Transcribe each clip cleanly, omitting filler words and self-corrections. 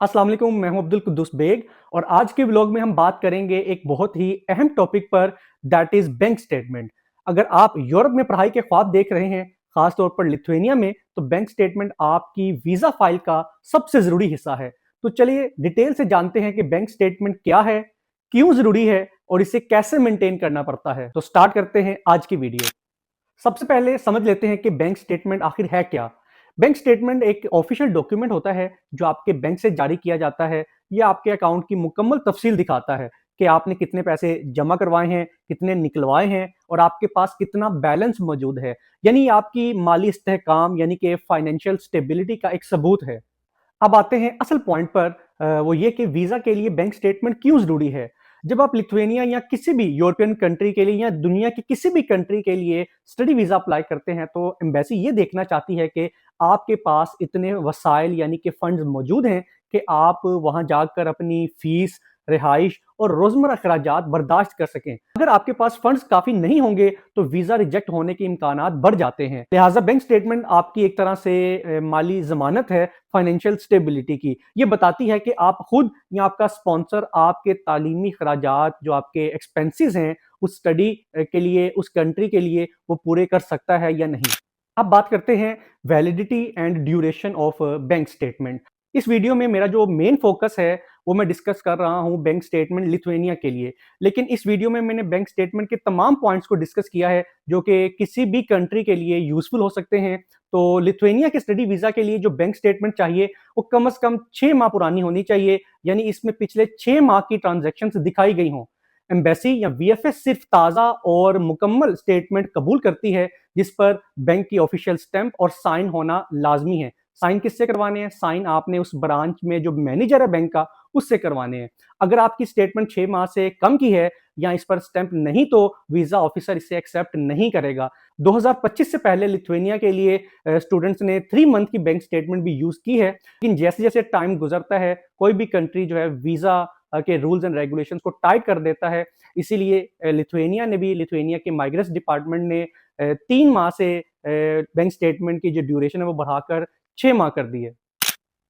अस्सलाम वालेकुम, मैं हूं अब्दुल कुद्दूस बेग और आज के व्लॉग में हम बात करेंगे एक बहुत ही अहम टॉपिक पर दैट इज बैंक स्टेटमेंट। अगर आप यूरोप में पढ़ाई के ख्वाब देख रहे हैं, खास तौर पर लिथुआनिया में, तो बैंक स्टेटमेंट आपकी वीजा फाइल का सबसे जरूरी हिस्सा है। तो चलिए डिटेल से जानते हैं कि बैंक स्टेटमेंट क्या है, क्यों जरूरी है और इसे कैसे मेंटेन करना पड़ता है। तो स्टार्ट करते हैं आज की वीडियो। सबसे पहले समझ लेते हैं कि बैंक स्टेटमेंट आखिर है क्या। बैंक स्टेटमेंट एक ऑफिशियल डॉक्यूमेंट होता है जो आपके बैंक से जारी किया जाता है। ये आपके अकाउंट की मुकम्मल तफसील दिखाता है कि आपने कितने पैसे जमा करवाए हैं, कितने निकलवाए हैं और आपके पास कितना बैलेंस मौजूद है। यानी आपकी माली इस्तेहकाम यानी कि फाइनेंशियल स्टेबिलिटी का एक सबूत है। अब आते हैं असल पॉइंट पर, वो ये कि वीजा के लिए बैंक स्टेटमेंट क्यों जरूरी है। जब आप लिथुआनिया या किसी भी यूरोपियन कंट्री के लिए या दुनिया की किसी भी कंट्री के लिए स्टडी वीजा अप्लाई करते हैं, तो एम्बेसी ये देखना चाहती है कि आपके पास इतने वसाइल यानी कि फंड्स मौजूद हैं कि आप वहां जाकर अपनी फीस, रिहाइश और रोजमर्रा अखराजात बर्दाश्त कर सकें। अगर आपके पास फंड्स काफी नहीं होंगे तो वीजा रिजेक्ट होने के इम्कानात बढ़ जाते हैं। लिहाजा बैंक स्टेटमेंट आपकी एक तरह से माली जमानत है फाइनेंशियल स्टेबिलिटी की। ये बताती है कि आप खुद या आपका स्पॉन्सर आपके तालीमी खराजात, जो आपके एक्सपेंसेस हैं उस स्टडी के लिए, उस कंट्री के लिए, वो पूरे कर सकता है या नहीं। अब बात करते हैं validity and duration of bank statement. इस वीडियो में मेरा जो मेन फोकस है वो मैं डिस्कस कर रहा हूं बैंक स्टेटमेंट लिथुआनिया के लिए। लेकिन इस वीडियो में मैंने बैंक स्टेटमेंट के तमाम पॉइंट्स को डिस्कस किया है जो कि किसी भी कंट्री के लिए यूजफुल हो सकते हैं। तो लिथुआनिया के स्टडी वीजा के लिए जो बैंक स्टेटमेंट चाहिए वो कम से कम 6 माह पुरानी होनी चाहिए, यानी इसमें पिछले 6 माह की ट्रांजेक्शन दिखाई गई हों। एम्बेसी या वीएफएस सिर्फ ताज़ा और मुकम्मल स्टेटमेंट कबूल करती है जिस पर बैंक की ऑफिशियल स्टैंप और साइन होना लाजमी है। साइन किससे करवाने हैं? साइन आपने उस ब्रांच में जो मैनेजर है बैंक का, उससे करवाने हैं। अगर आपकी स्टेटमेंट 6 माह से कम की है या इस पर स्टैंप नहीं, तो वीजा ऑफिसर इसे एक्सेप्ट नहीं करेगा। 2025 से पहले लिथुआनिया के लिए स्टूडेंट्स ने 3 मंथ की बैंक स्टेटमेंट भी यूज की है। लेकिन जैसे जैसे टाइम गुजरता है कोई भी कंट्री जो है वीजा के रूल्स एंड रेगुलेशंस को टाइट कर देता है। इसीलिए लिथुआनिया के माइग्रेट्स डिपार्टमेंट ने 3 माह से बैंक स्टेटमेंट की जो ड्यूरेशन है वो बढ़ाकर 6 माह कर दी है।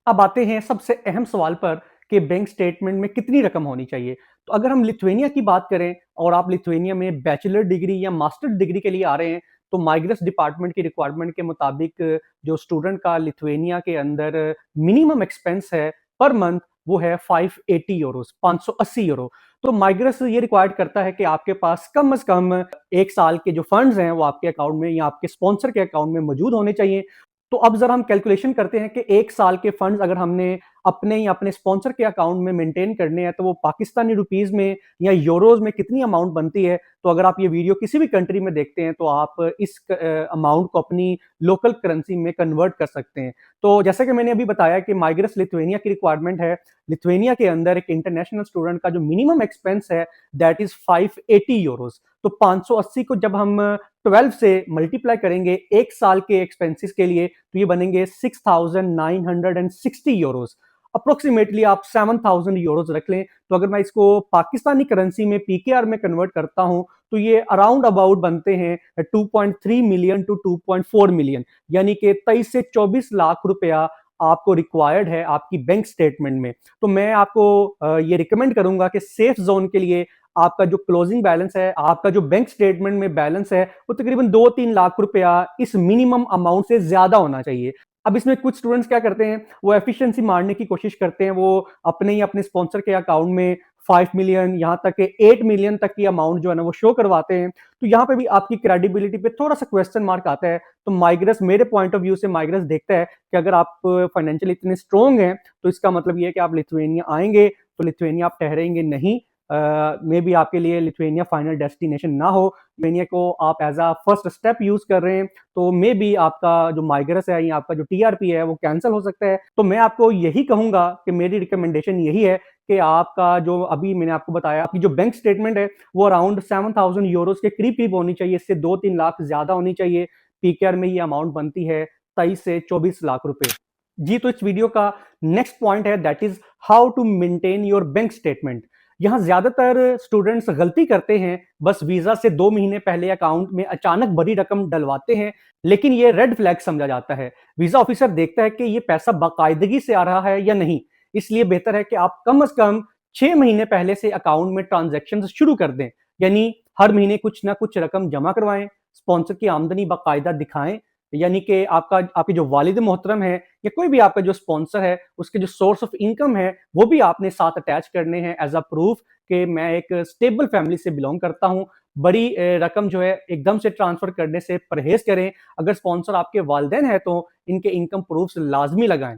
अब आते हैं सबसे अहम सवाल पर कि बैंक स्टेटमेंट में कितनी रकम होनी चाहिए। तो अगर हम लिथुआनिया की बात करें और आप लिथुआनिया में बैचलर डिग्री या मास्टर डिग्री के लिए आ रहे हैं, तो माइग्रेट्स डिपार्टमेंट की रिक्वायरमेंट के मुताबिक जो स्टूडेंट का लिथुआनिया के अंदर मिनिमम एक्सपेंस है पर मंथ वो है 580 यूरोस, 580 यूरो। तो माइग्रेट्स ये रिक्वायर्ड करता है कि आपके पास कम से कम 1 साल के जो फंड्स हैं वो आपके अकाउंट में या आपके स्पॉन्सर के अकाउंट में मौजूद होने चाहिए। तो अब जरा हम कैलकुलेशन करते हैं कि 1 साल के फंड्स अगर हमने अपने या अपने स्पॉन्सर के अकाउंट में मेंटेन करने हैं तो वो पाकिस्तानी रुपीस में या यूरोज में कितनी अमाउंट बनती है। तो अगर आप ये वीडियो किसी भी कंट्री में देखते हैं तो आप इस अमाउंट को अपनी लोकल करेंसी में कन्वर्ट कर सकते हैं। तो जैसा कि मैंने अभी बताया कि माइग्रेट्स लिथुआनिया की रिक्वायरमेंट है, लिथुआनिया के अंदर एक इंटरनेशनल स्टूडेंट का जो मिनिमम एक्सपेंस है दैट इज 580 यूरोज। तो 580 को जब हम 12 से मल्टीप्लाई करेंगे 1 साल के एक्सपेंसेस के लिए तो ये बनेंगे 6960 यूरोज। अप्रोक्सीमेटली आप 7000 यूरोज रख लें। तो अगर मैं इसको पाकिस्तानी करेंसी में पीकेआर में कन्वर्ट करता हूं तो ये अराउंड अबाउट बनते हैं 2.3 मिलियन टू 2.4 मिलियन, यानी कि 23 से 24 लाख रुपया आपको रिक्वायर्ड है आपकी बैंक स्टेटमेंट में। तो मैं आपको ये रिकमेंड करूंगा कि सेफ जोन के लिए आपका जो क्लोजिंग बैलेंस है, आपका जो बैंक स्टेटमेंट में बैलेंस है, वो तकरीबन 2-3 लाख रुपया इस मिनिमम अमाउंट से ज्यादा होना चाहिए। अब इसमें कुछ स्टूडेंट्स क्या करते हैं, वो एफिशिएंसी मारने की कोशिश करते हैं, वो अपने ही अपने स्पॉन्सर के अकाउंट में 5 मिलियन यहाँ तक के 8 मिलियन तक की अमाउंट जो है ना वो शो करवाते हैं। तो यहाँ पे भी आपकी क्रेडिबिलिटी पे थोड़ा सा क्वेश्चन मार्क आता है। तो माइग्रेट्स, मेरे पॉइंट ऑफ व्यू से माइग्रेट्स देखता है कि अगर आप फाइनेंशियली इतने स्ट्रॉन्ग हैं तो इसका मतलब ये है कि आप लिथुआनिया आएंगे तो लिथुआनिया आप ठहरेंगे नहीं। मे बी आपके लिए लिथुआनिया फाइनल डेस्टिनेशन ना हो, लिथुआनिया को आप as a first step use कर रहे हैं, तो मे बी आपका जो माइग्रेस है या आपका जो टीआरपी है वो कैंसिल हो सकता है। तो मैं आपको यही कहूंगा कि मेरी रिकमेंडेशन यही है कि आपका जो अभी मैंने आपको बताया, आपकी जो बैंक स्टेटमेंट है वो अराउंड 7000 यूरोज के करीब करीब होनी चाहिए, इससे 2-3 लाख ज्यादा होनी चाहिए। पीकेआर में ये अमाउंट बनती है 23 से 24 लाख रुपए। जी, तो इस वीडियो का नेक्स्ट पॉइंट है that is how to maintain your bank statement. यहाँ ज्यादातर स्टूडेंट्स गलती करते हैं, बस वीजा से 2 महीने पहले अकाउंट में अचानक बड़ी रकम डलवाते हैं, लेकिन ये रेड फ्लैग समझा जाता है। वीजा ऑफिसर देखता है कि ये पैसा बाकायदगी से आ रहा है या नहीं। इसलिए बेहतर है कि आप कम से कम 6 महीने पहले से अकाउंट में ट्रांजैक्शन शुरू कर दें। यानी हर महीने कुछ ना कुछ रकम जमा करवाएं, स्पॉन्सर की आमदनी बाकायदा दिखाएं, यानी कि आपके जो वालिद मोहतरम है या कोई भी आपका जो स्पॉन्सर है, उसके जो सोर्स ऑफ इनकम है वो भी आपने साथ अटैच करने हैं एज अ प्रूफ कि मैं एक स्टेबल फैमिली से बिलोंग करता हूँ। बड़ी रकम जो है एकदम से ट्रांसफर करने से परहेज करें। अगर स्पॉन्सर आपके वालिदैन है तो इनके इनकम प्रूफ्स लाजमी लगाएं।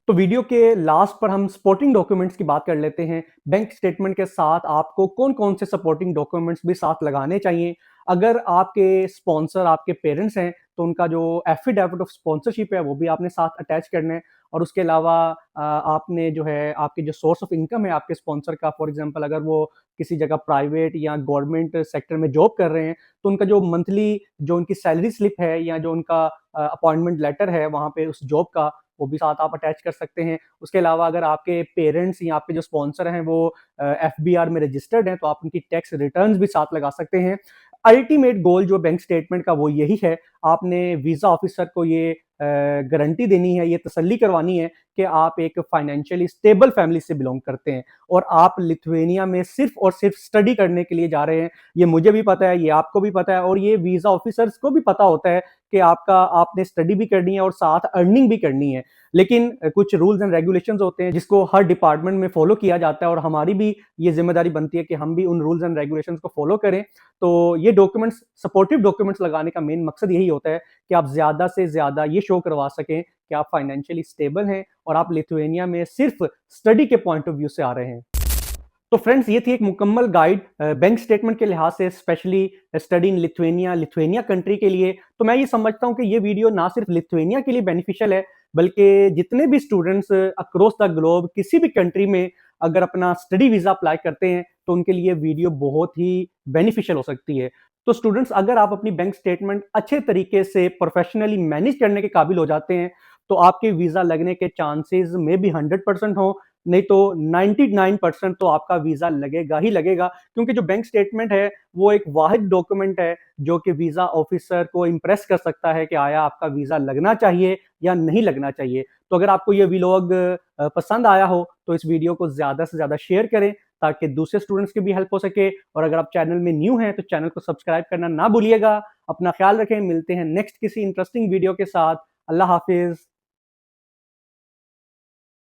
तो वीडियो के लास्ट पर हम सपोर्टिंग डॉक्यूमेंट्स की बात कर लेते हैं। बैंक स्टेटमेंट के साथ आपको कौन-कौन से सपोर्टिंग डॉक्यूमेंट्स भी साथ लगाने चाहिए। अगर आपके स्पॉन्सर आपके पेरेंट्स हैं, तो उनका जो एफिडेविट ऑफ स्पॉन्सरशिप है, वो भी आपने साथ अटैच करना है। और उसके अलावा आपने जो है आपके जो सोर्स ऑफ इनकम है आपके स्पॉन्सर का, फॉर एग्जांपल अगर वो किसी जगह प्राइवेट या गवर्नमेंट सेक्टर में जॉब कर रहे हैं, तो उनका जो मंथली जो उनकी सैलरी स्लिप है या जो उनका अपॉइंटमेंट लेटर है वहाँ पे उस जॉब का, वो भी साथ आप अटैच कर सकते हैं। उसके अलावा अगर आपके पेरेंट्स या आपके जो स्पॉन्सर हैं वो एफबीआर में रजिस्टर्ड हैं, तो आप उनकी टैक्स रिटर्न्स भी साथ लगा सकते हैं। अल्टीमेट गोल जो बैंक स्टेटमेंट का वो यही है, आपने वीज़ा ऑफिसर को ये गारंटी देनी है, ये तसल्ली करवानी है कि आप एक फाइनेंशियली स्टेबल फैमिली से बिलोंग करते हैं और आप लिथुआनिया में सिर्फ और सिर्फ स्टडी करने के लिए जा रहे हैं। ये मुझे भी पता है, ये आपको भी पता है और ये वीज़ा ऑफिसर्स को भी पता होता है कि आपने स्टडी भी करनी है और साथ अर्निंग भी करनी है। लेकिन कुछ रूल्स एंड रेगुलेशंस होते हैं जिसको हर डिपार्टमेंट में फॉलो किया जाता है और हमारी भी ये ज़िम्मेदारी बनती है कि हम भी उन रूल्स एंड रेगुलेशंस को फॉलो करें। तो ये डॉक्यूमेंट्स सपोर्टिव डॉक्यूमेंट्स लगाने का मेन मकसद यही होता है कि आप ज़्यादा से ज़्यादा ये शो करवा सकें कि आप फाइनेंशियली स्टेबल हैं और आप लिथुआनिया में सिर्फ स्टडी के पॉइंट ऑफ व्यू से आ रहे हैं। तो फ्रेंड्स, ये थी एक मुकम्मल गाइड बैंक स्टेटमेंट के लिहाज से, specially study in Lithuania country के लिए। तो मैं ये समझता हूँ कि ये वीडियो ना सिर्फ लिथुआनिया के लिए बेनिफिशियल है, बल्कि जितने भी स्टूडेंट्स अक्रॉस द ग्लोब किसी भी कंट्री में अगर अपना स्टडी वीज़ा अप्लाई करते हैं, तो उनके लिए वीडियो बहुत ही बेनिफिशियल हो सकती है। तो स्टूडेंट्स, अगर आप अपनी बैंक स्टेटमेंट अच्छे तरीके से प्रोफेशनली मैनेज करने के काबिल हो जाते हैं, तो आपके वीज़ा लगने के चांसेस में भी 100% हो, नहीं तो 99% तो आपका वीज़ा लगेगा ही लगेगा, क्योंकि जो बैंक स्टेटमेंट है वो एक वाहिद डॉक्यूमेंट है जो कि वीज़ा ऑफिसर को इम्प्रेस कर सकता है कि आया आपका वीज़ा लगना चाहिए या नहीं लगना चाहिए। तो अगर आपको ये व्लॉग पसंद आया हो तो इस वीडियो को ज़्यादा से ज़्यादा शेयर करें ताकि दूसरे स्टूडेंट्स की भी हेल्प हो सके। और अगर आप चैनल में न्यू हैं तो चैनल को सब्सक्राइब करना ना भूलिएगा। अपना ख्याल रखें, मिलते हैं नेक्स्ट किसी इंटरेस्टिंग वीडियो के साथ। अल्लाह हाफिज़।